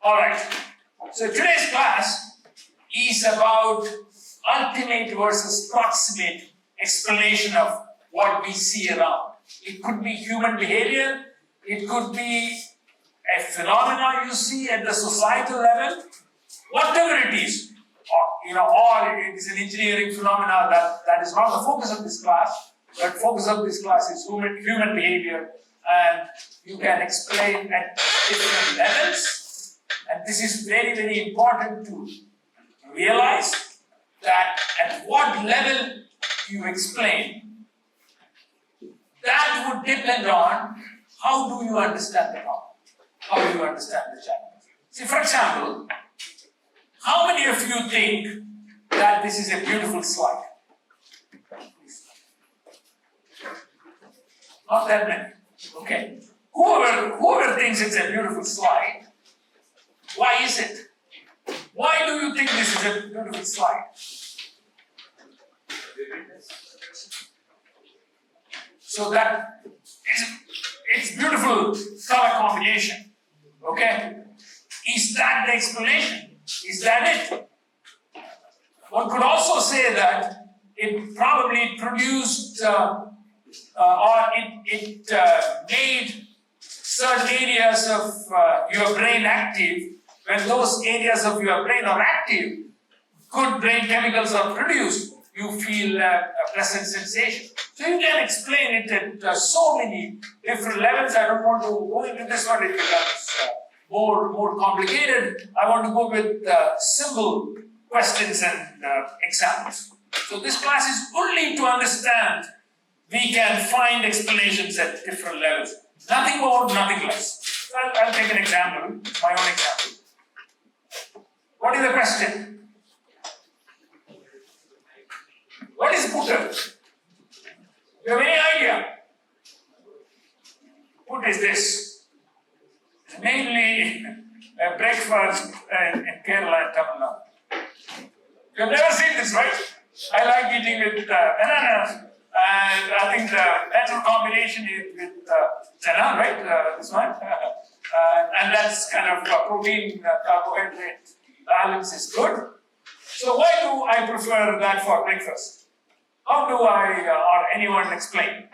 Alright, so today's class is about ultimate versus proximate explanation of what we see around. It could be human behavior, it could be a phenomenon you see at the societal level, whatever it is, or it is an engineering phenomena that is not the focus of this class, but focus of this class is human behavior, and you can explain at different levels. And this is very, very important to realize that at what level you explain, that would depend on how do you understand the problem, how do you understand the challenge. See, for example, how many of you think that this is a beautiful slide? Not that many. Okay. Whoever thinks it's a beautiful slide, why is it? Why do you think this is a beautiful slide? So that it's beautiful color combination. Okay? Is that the explanation? Is that it? One could also say that it probably produced it made certain areas of your brain active. When those areas of your brain are active, good brain chemicals are produced. You feel a pleasant sensation. So you can explain it at so many different levels. I don't want to go into this one. It becomes more complicated. I want to go with simple questions and examples. So this class is only to understand we can find explanations at different levels. Nothing more, nothing less. I'll take an example, my own example. What is the question? What is butter? Do you have any idea? What is this? It's mainly a breakfast in Kerala and Tamil Nadu. You have never seen this, right? I like eating with bananas. And I think the better combination is with chana, right? This one. And that's kind of protein, carbohydrate balance is good. So why do I prefer that for breakfast? How do I or anyone explain?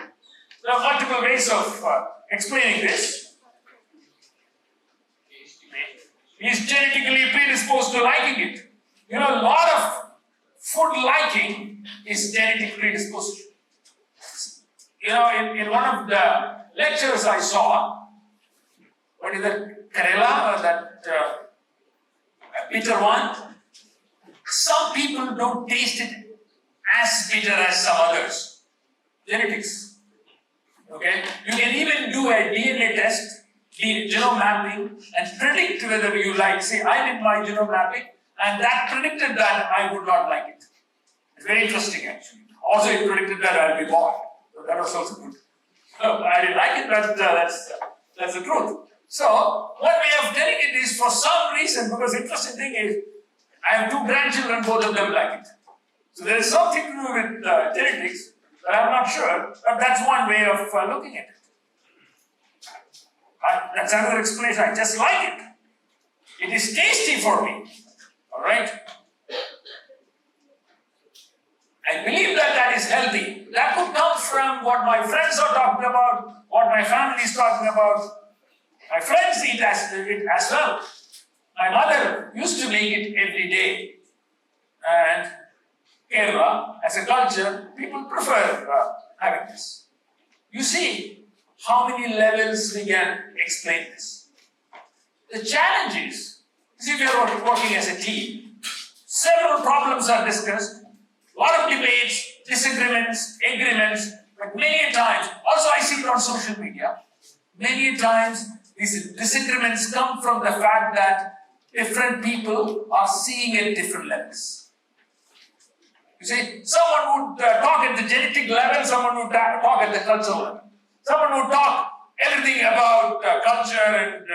There are multiple ways of explaining this. He is genetically predisposed to liking it. You know, a lot of food liking is genetic predisposition. You know, in one of the lectures I saw, what is that, Kerala, that bitter one? Some people don't taste it as bitter as some others. Genetics. Okay? You can even do a DNA test, genome mapping, and predict whether you like. See, I did my genome mapping, and that predicted that I would not like it. It's very interesting, actually. Also, it predicted that I'll be born. So that was also good. No, I didn't like it, but that's the truth. So, one way of telling it is for some reason, because the interesting thing is, I have 2 grandchildren, both of them like it. So there is something to do with genetics, but I'm not sure, but that's one way of looking at it. That's another explanation, I just like it. It is tasty for me, all right? I believe that that is healthy. That could come from what my friends are talking about, what my family is talking about. My friends eat it as well. My mother used to make it every day. And Kerala, as a culture, people prefer having this. You see how many levels we can explain this. The challenge is, see, we are working as a team. Several problems are discussed. A lot of debates, disagreements, agreements, but many times, also I see it on social media, many times these disagreements come from the fact that different people are seeing at different levels. You see, someone would talk at the genetic level, someone would talk at the cultural level. Someone would talk everything about culture and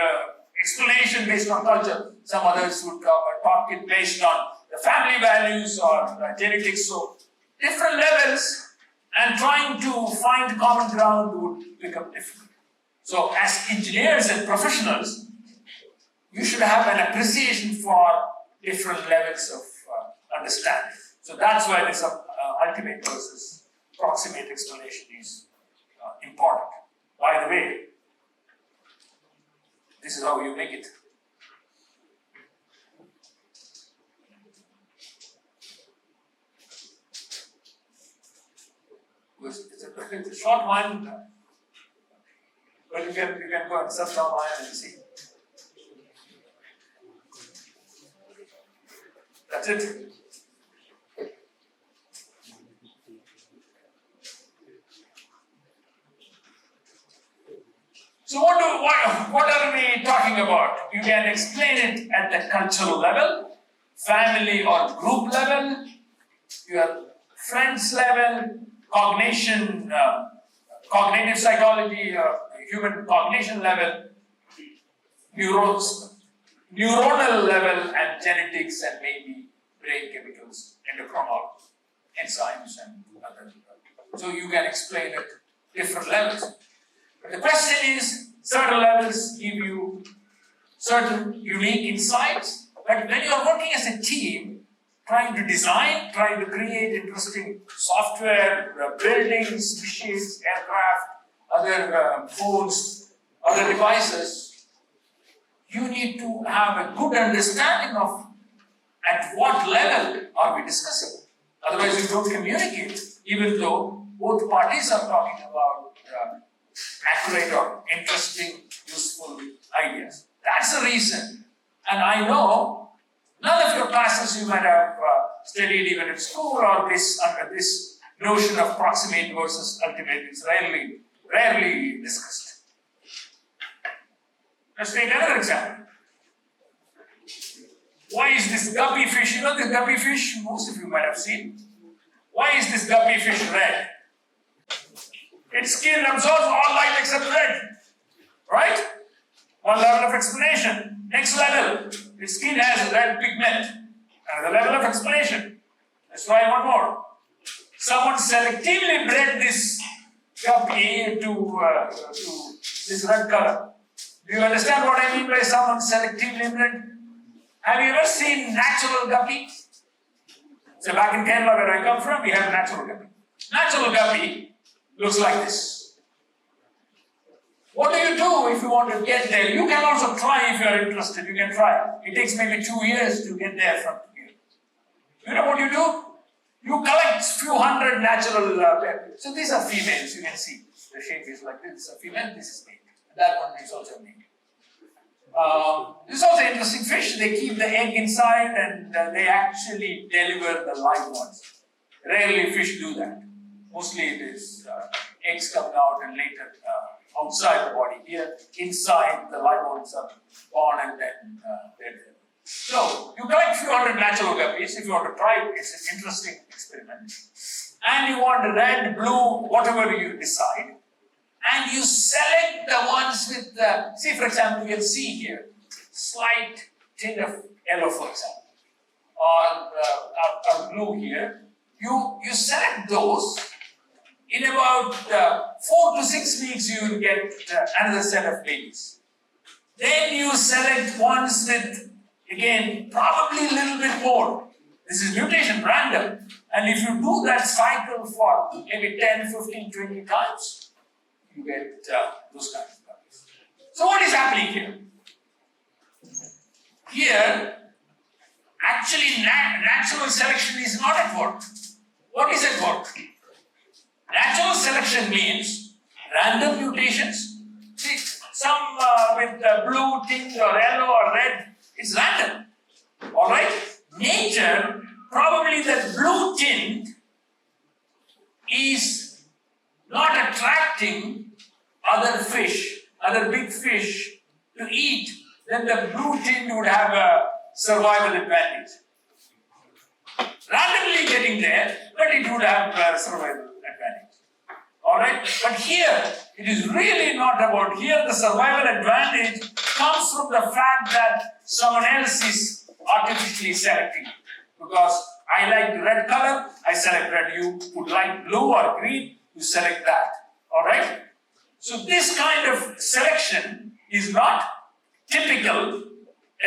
explanation based on culture. Some others would talk it based on the family values or genetics. So different levels, and trying to find common ground would become difficult. So as engineers and professionals, you should should have an appreciation for different levels of understanding. So that's why this ultimate versus proximate explanation is important. By the way, this is how you make it. It's a short one, but you can go and search online and see. That's it. So what are we talking about? You can explain it at the cultural level, family or group level, your friends level, cognition, cognitive psychology, human cognition level, neuronal level, and genetics, and maybe brain chemicals, endocrinology, enzymes, and other. So you can explain it different levels. But the question is, certain levels give you certain unique insights, but when you are working as a team, trying to design, trying to create interesting software, buildings, machines, aircraft, other phones, other devices, you need to have a good understanding of at what level are we discussing. Otherwise, you don't communicate, even though both parties are talking about accurate or interesting, useful ideas. That's the reason. And I know none of your classes you might have studied even in school, or this notion of proximate versus ultimate is rarely discussed. Let's take another example. Why is this guppy fish? You know this guppy fish, most of you might have seen. Why is this guppy fish red? Its skin absorbs all light except red. Right? One level of explanation. Next level, its skin has red pigment. Another level of explanation. Let's try one more. Someone selectively bred this guppy to this red color. Do you understand what I mean by someone selectively bred? Have you ever seen natural guppy? So back in Kerala where I come from, we have natural guppy. Natural guppy looks like this. What do you do if you want to get there? You can also try if you are interested. You can try. It takes maybe 2 years to get there from here. You know what you do? You collect few hundred natural so these are females, you can see. The shape is like this. This is a female, this is male. That one is also male. This is also an interesting fish. They keep the egg inside and they actually deliver the live ones. Rarely fish do that. Mostly it is eggs coming out and later outside the body. Here, inside, the live ones are born and then they're there. So, you collect few hundred natural guppies if you want to try it. It's an interesting experiment. And you want red, blue, whatever you decide. And you select the ones with the, see for example, you can see here, slight tint of yellow for example, or blue here. You select those. In about 4 to 6 weeks, you will get another set of babies. Then you select ones with, again, probably a little bit more. This is mutation, random. And if you do that cycle for maybe 10, 15, 20 times, you get those kinds of puppies. So what is happening here? Here, actually natural selection is not at work. What is at work? Natural selection means random mutations. See, some with blue tint or yellow or red, it's random. Alright? Nature, probably the blue tint is not attracting other fish, other big fish to eat, then the blue tint would have a survival advantage. Randomly getting there, but it would have a survival advantage. Alright? But here, it is really not about, here the survival advantage comes from the fact that someone else is artificially selecting. Because I like the red color, I select red. You would like blue or green, you select that. Alright? So this kind of selection is not typical,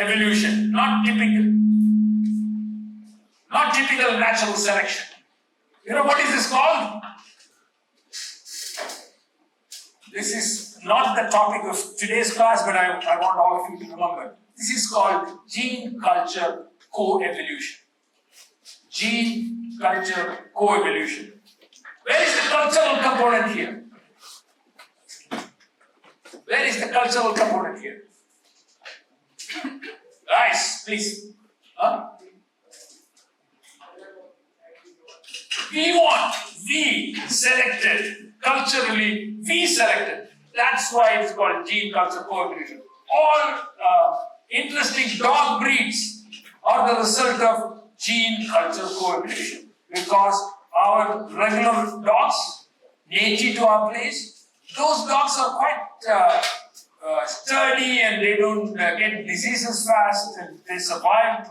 evolution, not typical. Not typical natural selection. You know what is this called? This is not the topic of today's class, but I want all of you to remember. This is called gene culture co-evolution. Gene culture co-evolution. Where is the cultural component here? Where is the cultural component here? Guys, please. Huh? We selected, culturally, we selected. That's why it's called gene culture co-evolution. All interesting dog breeds are the result of gene culture co-evolution. Because our regular dogs, native to our place, those dogs are quite sturdy and they don't get diseases fast and they survive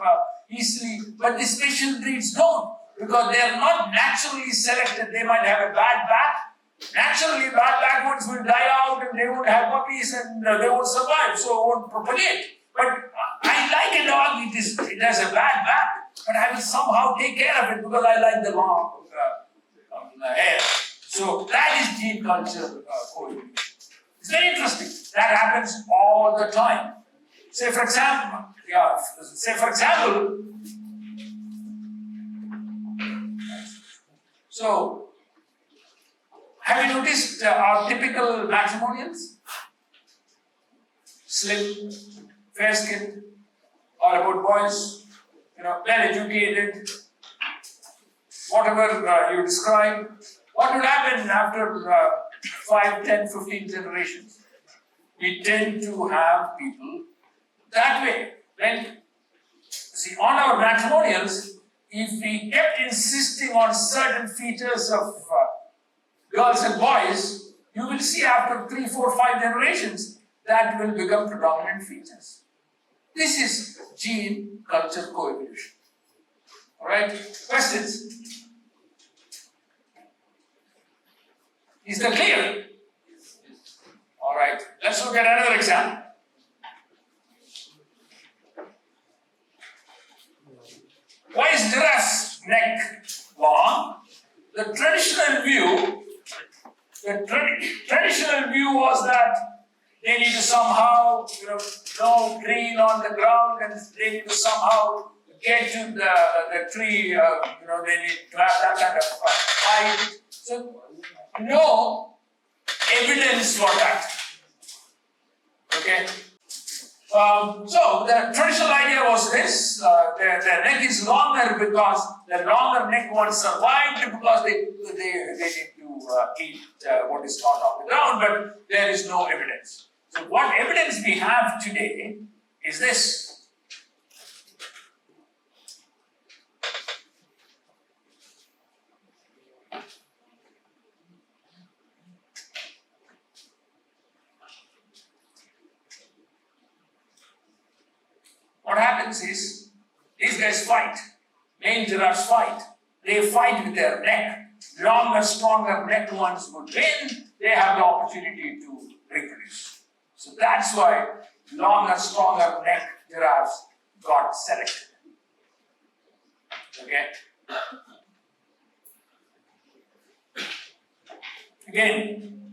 easily. But the special breeds don't. Because they are not naturally selected, they might have a bad back. Naturally, bad back ones will die out and they won't have puppies and they won't survive, so it won't propagate. But I like a dog, it has a bad back, but I will somehow take care of it because I like the long hair. So that is gene culture co-evolution. It's very interesting. That happens all the time. Say for example, so, have you noticed our typical matrimonials? Slim, fair-skinned, all about boys, well-educated, whatever you describe. What would happen after 5, 10, 15 generations? We tend to have people that way. See, on our matrimonials, if we kept insisting on certain features of girls and boys, you will see after 3, 4, 5 generations, that will become predominant features. This is gene culture co-evolution. Alright, questions? Is that clear? Alright, let's look at another example. Why is giraffe's neck long? The traditional view was that they need to somehow, no green on the ground, and they need to somehow get to the tree. They need to have that kind of height. So, no evidence for that. Okay. So the traditional idea was this: their neck is longer because the longer neck ones survived because they need to eat what is not on the ground, but there is no evidence. So what evidence we have today is this. What happens is, these guys fight. Male giraffes fight. They fight with their neck. Longer, stronger neck ones would win. They have the opportunity to reproduce. So that's why longer, stronger neck giraffes got selected. Okay? Again,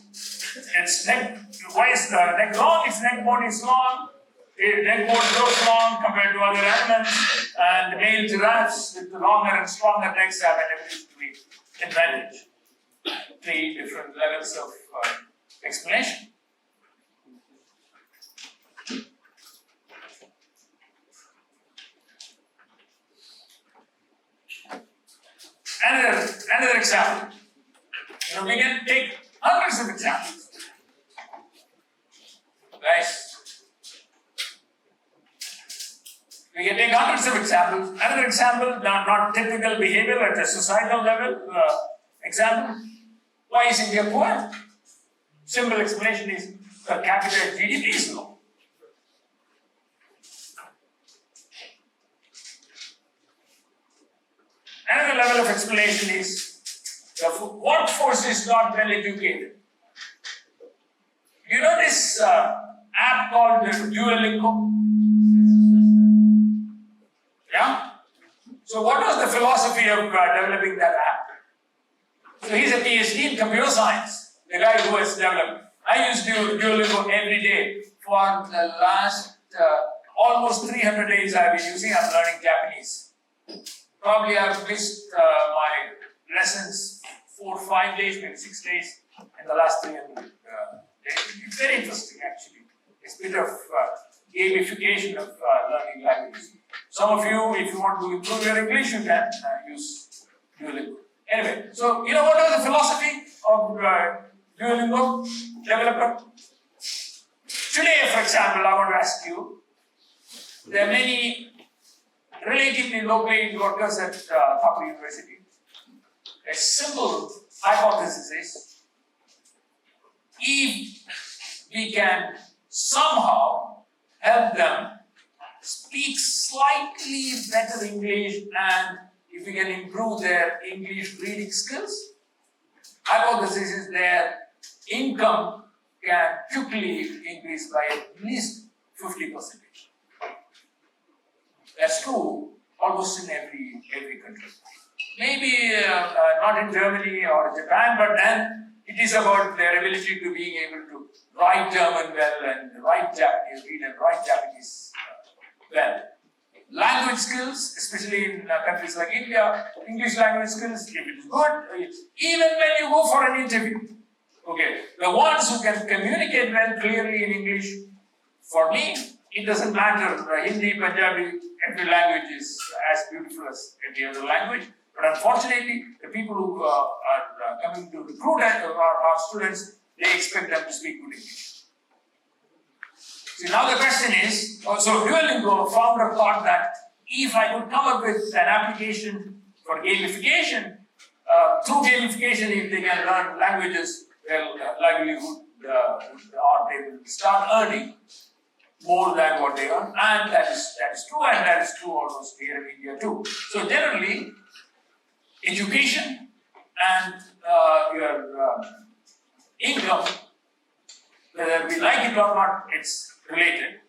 its neck, why is the neck long? Its neck bone is long. Neck bone grows long compared to other animals, and male giraffes with the longer and stronger necks have an evolutionary advantage. 3 different levels of explanation. Another example. We can take hundreds of examples. Right? We can take hundreds of examples. Another example, not typical behavior at a societal level. Example, why is India poor? Simple explanation is per capita GDP is low. Another level of explanation is the workforce is not well educated. You know this app called Duolingo? Yeah? So what was the philosophy of developing that app? So he's a PhD in computer science, the guy who has developed. I use Duolingo every day for the last almost 300 days I've been using. I'm learning Japanese. Probably I've missed my lessons 4 or 5 days, maybe 6 days in the last 300 days. It's very interesting actually. It's a bit of gamification of learning languages. Some of you, if you want to improve your English, you can use Duolingo. Anyway, so you know what was the philosophy of Duolingo developer? Today, for example, I want to ask you, there are many relatively low-paid workers at Thapar University. A simple hypothesis is, if we can somehow help them speak slightly better English and if we can improve their English reading skills, hypothesis is their income can quickly increase by at least 50%. That's true almost in every country. Maybe not in Germany or Japan, but then it is about their ability to being able to write German well and write Japanese, read and write Japanese well. Language skills, especially in countries like India, English language skills, if it is good, even when you go for an interview, okay, the ones who can communicate well clearly in English, for me, it doesn't matter, Hindi, Punjabi, every language is as beautiful as any other language. But unfortunately, the people who are coming to recruit our students, they expect them to speak good English. See, now the question is, so Duolingo founder thought that if I could come up with an application for gamification, through gamification, if they can learn languages, their livelihood, or they will start earning more than what they earn, and that is true, and that is true almost here in India too. So generally, education and your income, whether we like it or not, it's related.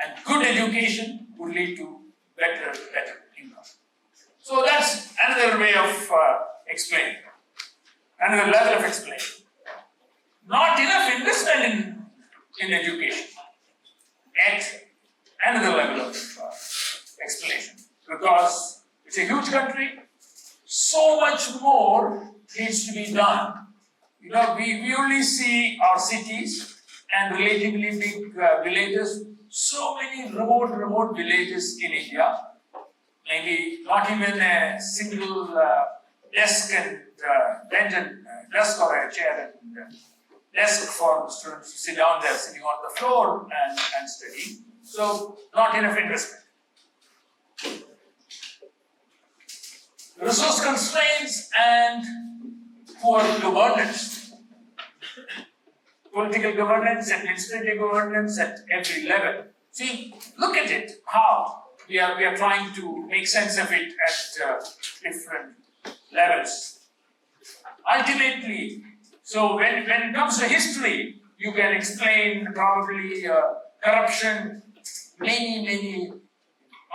And good education would lead to better income. So that's another way of explaining, another level of explaining. Not enough investment in education. Yet another level of explanation, because it's a huge country, so much more needs to be done. You know, we only see our cities and relatively big villages, so many remote villages in India, maybe not even a single desk and bench and desk or a chair and desk for students to sit down there, sitting on the floor and study. So, not enough investment. Resource constraints and poor governance. Political governance and administrative governance at every level. See, look at it, how we are trying to make sense of it at different levels. Ultimately, so when it comes to history, you can explain probably corruption, many,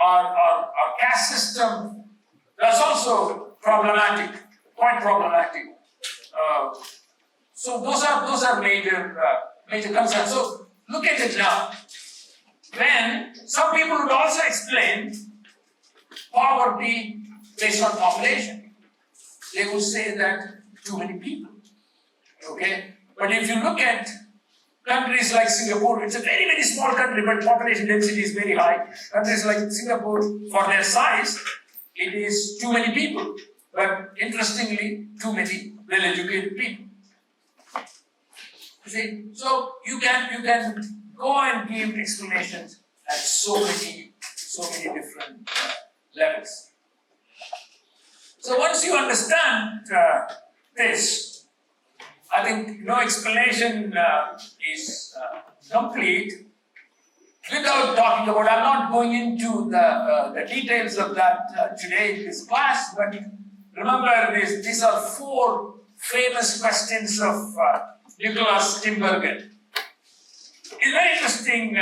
our caste system, that's also problematic, quite problematic. So those are major concerns. So look at it now. When some people would also explain poverty based on population, they would say that too many people. Okay, but if you look at countries like Singapore, it's a very small country, but population density is very high. Countries like Singapore, for their size, it is too many people, but interestingly, too many well-educated people. You see, so you can go and give explanations at so many different levels. So once you understand this, I think no explanation is complete without talking about. I'm not going into the details of that today in this class, but remember these are 4 famous questions of Nicholas Tinbergen. It's a very interesting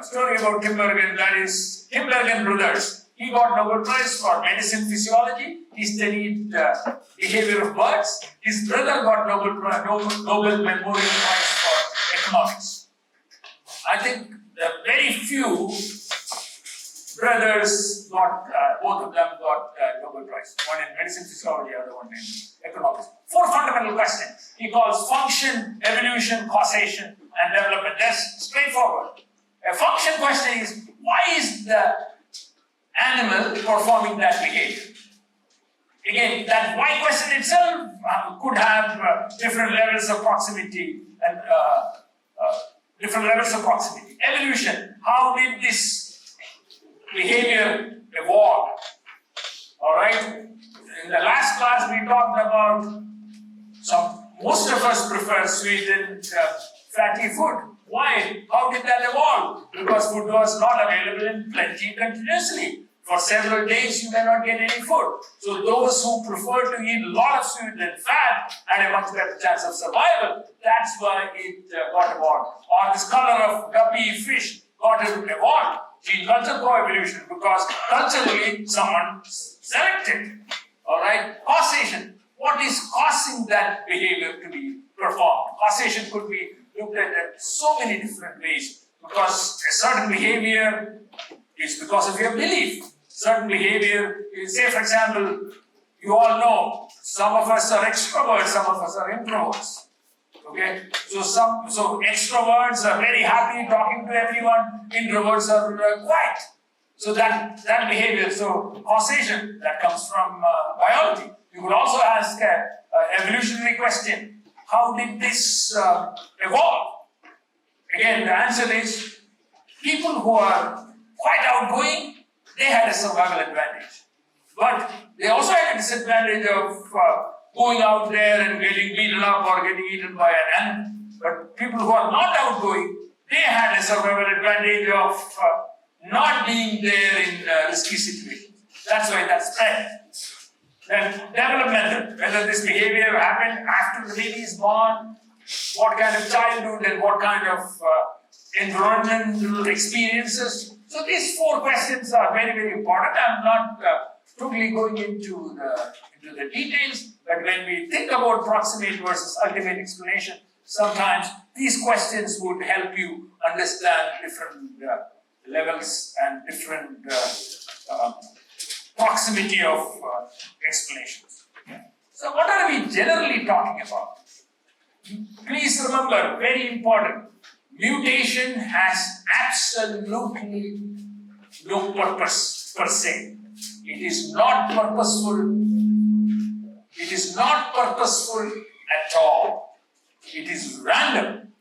story about Tinbergen, that is Tinbergen brothers. He got Nobel Prize for medicine physiology. He studied behavior of birds. His brother got Nobel Memorial Prize for economics. I think very few brothers got, both of them got Nobel Prize. One in medicine physiology, the other one in economics. 4 fundamental questions. He calls function, evolution, causation, and development. That's straightforward. A function question is, why is the animal performing that behavior? Again, that why question itself could have different levels of proximity and Evolution, how did this behavior evolve? All right. In the last class, we talked about most of us prefer sweet and fatty food. Why? How did that evolve? Because food was not available in plenty continuously. For several days, you may not get any food. So those who prefer to eat a lot of sweet and fat had a much better chance of survival. That's why it got evolved. Or this color of guppy fish got evolved. Gene culture co-evolution, because culturally someone selected. All right? Causation. What is causing that behavior to be performed? Causation could be looked at so many different ways, because a certain behavior is because of your belief. Certain behavior is, say for example, you all know some of us are extroverts, some of us are introverts. Okay, so extroverts are very happy talking to everyone, introverts are quiet. So that behavior, so causation, that comes from biology. You could also ask an evolutionary question: how did this evolve? Again, the answer is people who are quite outgoing, they had a survival advantage. But they also had a disadvantage of going out there and getting beaten up or getting eaten by an animal. But people who are not outgoing, they had a survival advantage of not being there in risky situations. That's why that spread. Then developmental, whether this behavior happened after the baby is born, what kind of childhood and what kind of environmental experiences. So these 4 questions are very, very important. I'm not totally going into the details, but when we think about proximate versus ultimate explanation, sometimes these questions would help you understand different levels and different proximity of explanations. So what are we generally talking about? Please remember, very important, mutation has absolutely no purpose per se. It is not purposeful. It is not purposeful at all. It is random.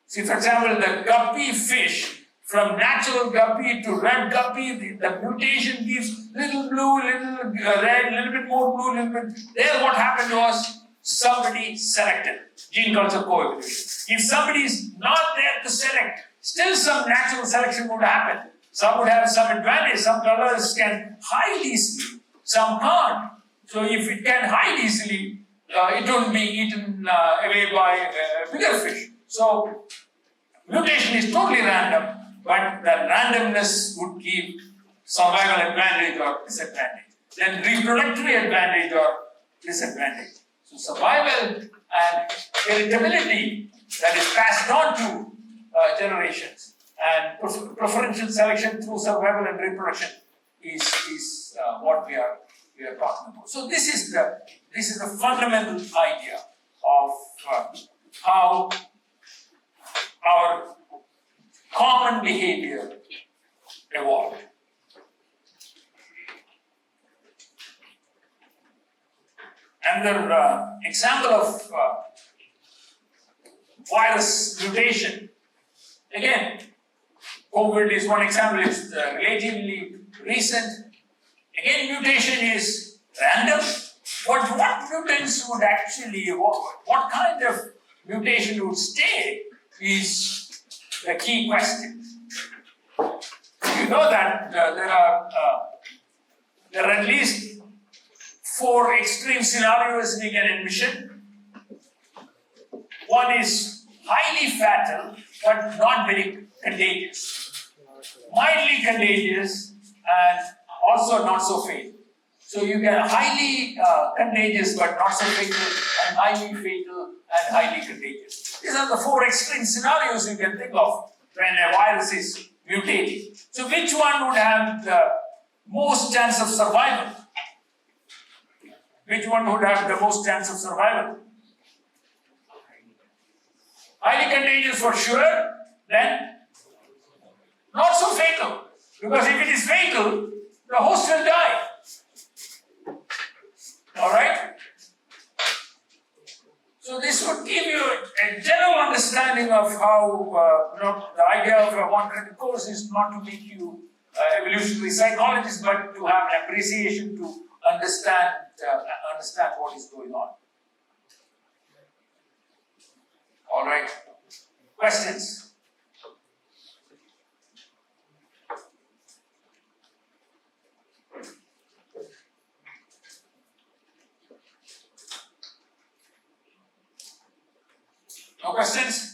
See, for example, the guppy fish, from natural guppy to red guppy, the mutation gives little blue, little red, little bit more blue, little bit. There what happened was somebody selected. Gene culture co-evolution. If somebody is not there to select, still some natural selection would happen. Some would have some advantage. Some colors can hide easily. Some can't. So if it can hide easily, it won't be eaten away by bigger fish. So mutation is totally random, but the randomness would give survival advantage or disadvantage. Then reproductory advantage or disadvantage. So survival and heritability that is passed on to generations, and preferential selection through survival and reproduction is what we are talking about. So this is the fundamental idea of how our common behavior evolved. Another example of virus mutation. Again, COVID is one example. It's relatively recent. Again, mutation is random. What mutants would actually evolve? What kind of mutation would stay is the key question. You know that there are at least 4 extreme scenarios we can envision. One is highly fatal, but not very contagious. Mildly contagious, and also not so fatal. So you get highly contagious but not so fatal, and highly fatal and highly contagious. These are the 4 extreme scenarios you can think of when a virus is mutating. So which one would have the most chance of survival? Which one would have the most chance of survival? Highly contagious for sure, then not so fatal. Because if it is fatal, the host will die. Alright? So this would give you a general understanding of how, the idea of a one credit course is not to make you evolutionary psychologists, but to have an appreciation to understand what is going on. Alright? Questions? No questions?